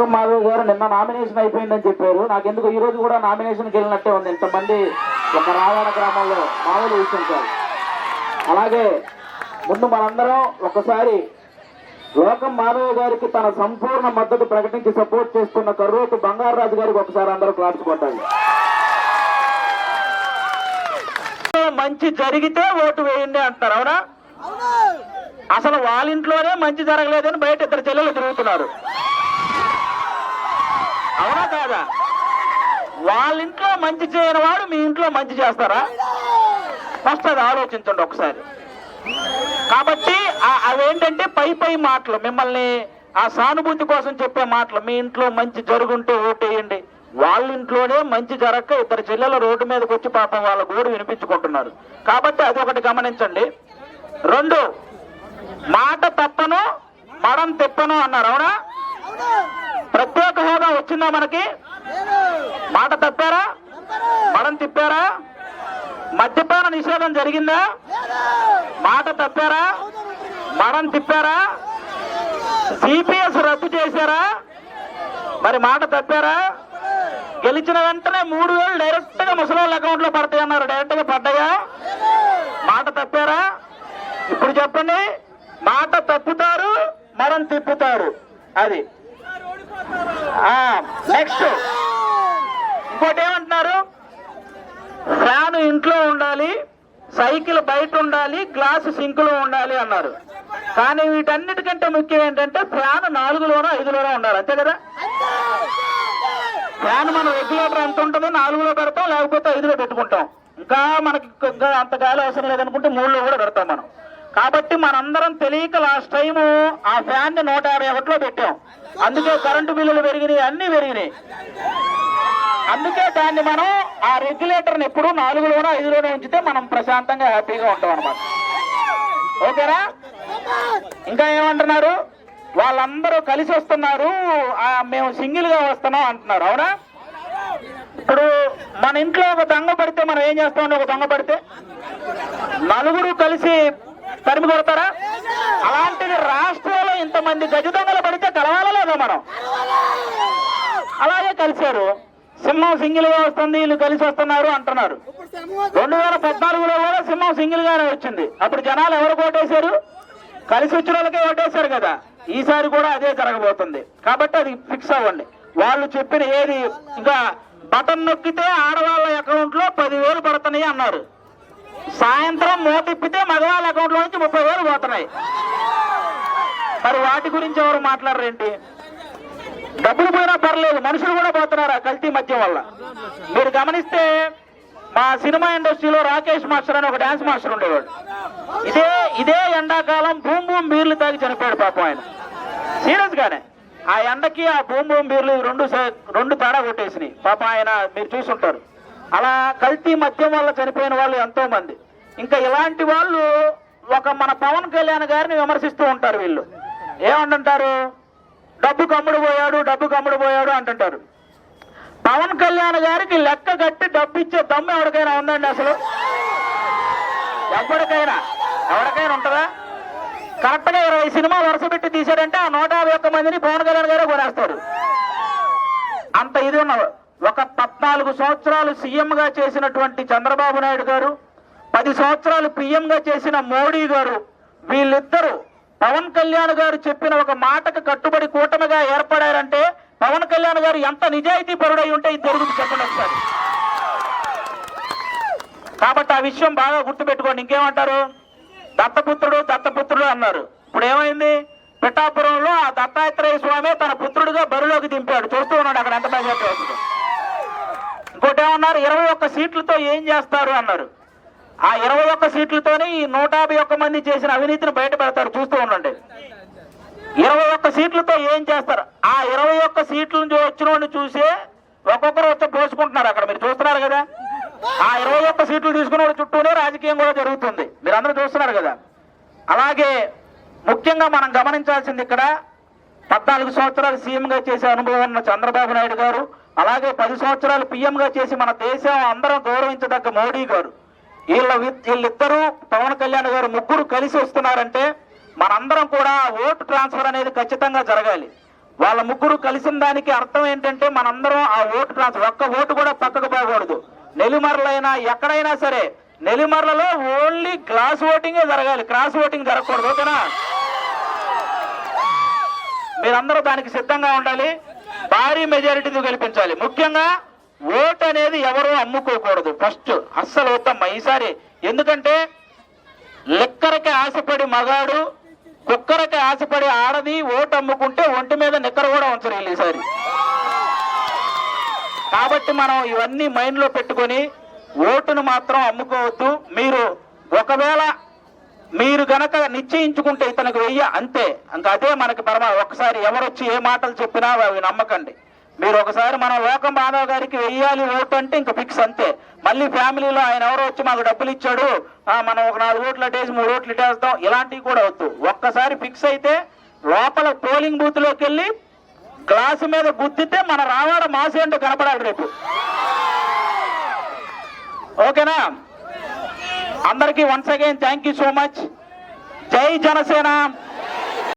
మాధవ్ గారు నిన్న నామినేషన్ అయిపోయిందని చెప్పారు. నాకెందుకు ఈ రోజు కూడా నామినేషన్కి వెళ్ళినట్టే ఉంది. ఇంతమంది ఒక రావాడ గ్రామంలో మామూలు విషయం కాదు. అలాగే ముందు మనందరం ఒకసారి లోకం మాధవ్ గారికి తన సంపూర్ణ మద్దతు ప్రకటించి సపోర్ట్ చేస్తున్న కర్రోటు బంగారరాజు గారికి ఒకసారి అందరూ క్లాప్స్ కొట్టాలి. మంచి జరిగితే ఓటు వేయండి అంటారు, అవునా? అసలు వాళ్ళ ఇంట్లోనే మంచి జరగలేదని బయట ఇద్దరు చెల్లెలు తిరుగుతున్నారు, అవునా కాదా? వాళ్ళ ఇంట్లో మంచి చేయని వాడు మీ ఇంట్లో మంచి చేస్తారా? ఫస్ట్ అది ఆలోచించండి ఒకసారి. కాబట్టి అవేంటంటే పై మాటలు, మిమ్మల్ని ఆ సానుభూతి కోసం చెప్పే మాటలు. మీ ఇంట్లో మంచి జరుగుంటే ఓటేయండి. వాళ్ళ ఇంట్లోనే మంచి జరగక ఇద్దరు చెల్లెల రోడ్డు మీదకి వచ్చి పాపం వాళ్ళ గోడు వినిపించుకుంటున్నారు. కాబట్టి అది ఒకటి గమనించండి. రెండు, మాట తప్పను మడం తిప్పను అన్నారు, అవునా? ప్రత్యేక హోదా వచ్చిందా మనకి? మాట తప్పారా? మడం తిప్పారా? మద్యపాన నిషేధం జరిగిందా? మాట తప్పారా? మడం తిప్పారా? సిపిఎస్ రద్దు చేశారా? మరి మాట తప్పారా? గెలిచిన వెంటనే 3,000 డైరెక్ట్ గా ముసలోళ్ళ అకౌంట్ లో పడతాయి అన్నారు, డైరెక్ట్ గా పడ్డాయా? మాట తప్పారా? ఇప్పుడు చెప్పండి. మాట తప్పుతారు, మడం తిప్పుతారు. అది నెక్స్ట్. ఇంకోటి ఏమంటున్నారు? ఫ్యాన్ ఇంట్లో ఉండాలి, సైకిల్ బయట ఉండాలి, గ్లాసు సింకులో ఉండాలి అన్నారు. కానీ వీటన్నిటికంటే ముఖ్యం ఏంటంటే ఫ్యాన్ 4లోనో 5లోనో ఉండాలి, అంతే కదా? ఫ్యాన్ మనం రెగ్యులేటర్ ఎంత ఉంటుందో 4లో పెడతాం, లేకపోతే 5లో పెట్టుకుంటాం. ఇంకా మనకి అంత గాలి అవసరం లేదనుకుంటే 3లో కూడా పెడతాం మనం. కాబట్టి మనందరం తెలియక లాస్ట్ టైం ఆ ఫ్యాన్ ని 151లో పెట్టాం. అందుకే కరెంటు బిల్లులు పెరిగినాయి, అన్ని పెరిగినాయి. అందుకే దాన్ని మనం ఆ రెగ్యులేటర్ని ఎప్పుడు 4లోనో 5లోనో ఉంచితే మనం ప్రశాంతంగా హ్యాపీగా ఉంటాం అన్నమాట. ఓకేనా? ఇంకా ఏమంటున్నారు? వాళ్ళందరూ కలిసి వస్తున్నారు, మేము సింగిల్ గా వస్తున్నాం అంటున్నారు, అవునా? ఇప్పుడు మన ఇంట్లో ఒక దొంగ పడితే మనం ఏం చేస్తామండి? ఒక దొంగ పడితే నలుగురు కలిసి తరిమి కొడతారా? అలాంటిది రాష్ట్రంలో ఇంతమంది గజ దొంగలు పడితే కలవాలా లేదా మనం? అలాగే కలిశారు. సింహం సింగిల్ గా వస్తుంది, వీళ్ళు కలిసి వస్తున్నారు అంటున్నారు. 2014లో కూడా సింహం సింగిల్ గానే వచ్చింది. అప్పుడు జనాలు ఎవరు ఓటేశారు? కలిసి వచ్చిన వాళ్ళకే ఓటేశారు కదా. ఈసారి కూడా అదే జరగబోతుంది. కాబట్టి అది ఫిక్స్ అవ్వండి. వాళ్ళు చెప్పిన ఏది, ఇంకా బటన్ నొక్కితే ఆడవాళ్ళ అకౌంట్ లో 10,000 పడుతున్నాయి అన్నారు. సాయంత్రం మోతిప్పితే మగవాళ్ళ అకౌంట్ లో నుంచి 30,000 పోతున్నాయి. మరి వాటి గురించి ఎవరు మాట్లాడరేంటి? డబ్బులు పోయినా పర్లేదు, మనుషులు కూడా పోతున్నారు ఆ కల్తీ మద్యం వల్ల. మీరు గమనిస్తే మా సినిమా ఇండస్ట్రీలో రాకేష్ మాస్టర్ అని ఒక డాన్స్ మాస్టర్ ఉండేవాడు. ఇదే ఎండాకాలం బూమ్ బూమ్ బీర్లు తాగి చనిపోయాడు పాపం ఆయన. సీరియస్ గానే ఆ ఎండకి ఆ బూమ్ బూమ్ బీర్లు రెండు తేడా కొట్టేసినాయి పాపం ఆయన. మీరు చూసుంటారు. అలా కల్తీ మద్యం వల్ల చనిపోయిన వాళ్ళు ఎంతో మంది. ఇంకా ఇలాంటి వాళ్ళు మన పవన్ కళ్యాణ్ గారిని విమర్శిస్తూ ఉంటారు. వీళ్ళు ఏమంటుంటారు? డబ్బు కమ్ముడు పోయాడు అంటుంటారు. పవన్ కళ్యాణ్ గారికి లెక్క కట్టి డబ్బు ఇచ్చే దమ్ము ఎవరికైనా ఉందండి? అసలు ఎవరికైనా ఉంటుందా? కరెక్ట్ గా 20 సినిమాలు వరుస పెట్టి తీశాడంటే ఆ 151 మందిని పవన్ కళ్యాణ్ గారే కొనేస్తాడు. అంత ఇది ఉన్నవాడు. ఒక 14 సంవత్సరాలు సీఎం గా చేసినటువంటి చంద్రబాబు నాయుడు గారు, 10 సంవత్సరాలు పిఎం గా చేసిన మోడీ గారు, వీళ్ళిద్దరూ పవన్ కళ్యాణ్ గారు చెప్పిన ఒక మాటకు కట్టుబడి కూటమిగా ఏర్పడారంటే పవన్ కళ్యాణ్ గారు ఎంత నిజాయితీ పరుడై ఉంటే ఈ తెలుగుకి చెప్పండి ఒకసారి. కాబట్టి ఆ విషయం బాగా గుర్తుపెట్టుకోండి. ఇంకేమంటారు? దత్తపుత్రుడు అన్నారు. ఇప్పుడు ఏమైంది? పిఠాపురంలో ఆ దత్తాత్రేయ స్వామి తన పుత్రుడిగా బరిలోకి దింపాడు. చూస్తూ ఉన్నాడు అక్కడ ఎంత మెజార్టీ వస్తుంది. ఇంకోటి ఏమన్నారు? 21 సీట్లతో ఏం చేస్తారు అన్నారు. ఆ 21 సీట్లతోనే ఈ 151 మంది చేసిన అవినీతిని బయట పెడతారు. చూస్తూ ఉండండి. 21 సీట్లతో ఏం చేస్తారు? ఆ 21 సీట్ల నుంచి వచ్చిన వాడిని చూసే ఒక్కొక్కరు వచ్చి పోసుకుంటున్నారు అక్కడ. మీరు చూస్తున్నారు కదా. ఆ 21 సీట్లు తీసుకున్న వాడి చుట్టూనే రాజకీయం కూడా జరుగుతుంది. మీరు అందరూ చూస్తున్నారు కదా. అలాగే ముఖ్యంగా మనం గమనించాల్సింది ఇక్కడ 14 సంవత్సరాలు సీఎం గా చేసే అనుభవం ఉన్న చంద్రబాబు నాయుడు గారు, అలాగే 10 సంవత్సరాలు పిఎం గా చేసి మన దేశం అందరం గౌరవించదగ్గ మోడీ గారు, వీళ్ళిద్దరూ పవన్ కళ్యాణ్ గారు ముగ్గురు కలిసి వస్తున్నారంటే మనందరం కూడా ఓటు ట్రాన్స్ఫర్ అనేది ఖచ్చితంగా జరగాలి. వాళ్ళ ముగ్గురు కలిసిన దానికి అర్థం ఏంటంటే మనందరం ఆ ఓటు ట్రాన్స్ఫర్, ఒక్క ఓటు కూడా పక్కకు పోకూడదు. నెల్లిమర్లైనా ఎక్కడైనా సరే నెల్లిమర్లలో ఓన్లీ క్లాస్ ఓటింగే జరగాలి, క్రాస్ ఓటింగ్ జరగకూడదు. ఓకేనా? మీరందరూ దానికి సిద్ధంగా ఉండాలి. భారీ మెజారిటీతో గెలిపించాలి. ముఖ్యంగా ఓటు అనేది ఎవరు అమ్ముకోకూడదు. ఫస్ట్ అస్సలు వద్దమ్మా ఈసారి. ఎందుకంటే లెక్కరకి ఆశపడి మగాడు, కుక్కరకి ఆశపడి ఆడది ఓటు అమ్ముకుంటే ఒంటి మీద నిక్కర కూడా ఉంచరు ఈసారి. కాబట్టి మనం ఇవన్నీ మైండ్ లో పెట్టుకొని ఓటును మాత్రం అమ్ముకోవద్దు. మీరు ఒకవేళ మీరు గనక నిశ్చయించుకుంటే ఇతనికి వెయ్య అంతే, ఇంకా అదే మనకి ఒకసారి ఎవరొచ్చి ఏ మాటలు చెప్పినా అవి నమ్మకండి. మీరు ఒకసారి మనం లోకం మాధవ్ గారికి వెయ్యాలి ఓటు అంటే ఇంకా ఫిక్స్ అంతే. మళ్ళీ ఫ్యామిలీలో ఆయన ఎవరో వచ్చి మాకు డబ్బులు ఇచ్చాడు, మనం ఒక 4 ఓట్లు అటేసి 3 ఓట్లు ఇటేస్తాం, ఇలాంటివి కూడా వద్దు. ఒక్కసారి ఫిక్స్ అయితే లోపల పోలింగ్ బూత్ లోకి వెళ్ళి గ్లాసు మీద గుద్దితే మన రావాడ మాసి అంటే కనపడాలి రేపు. ఓకేనా? అందరికీ once again thank you so much. జై జనసేన.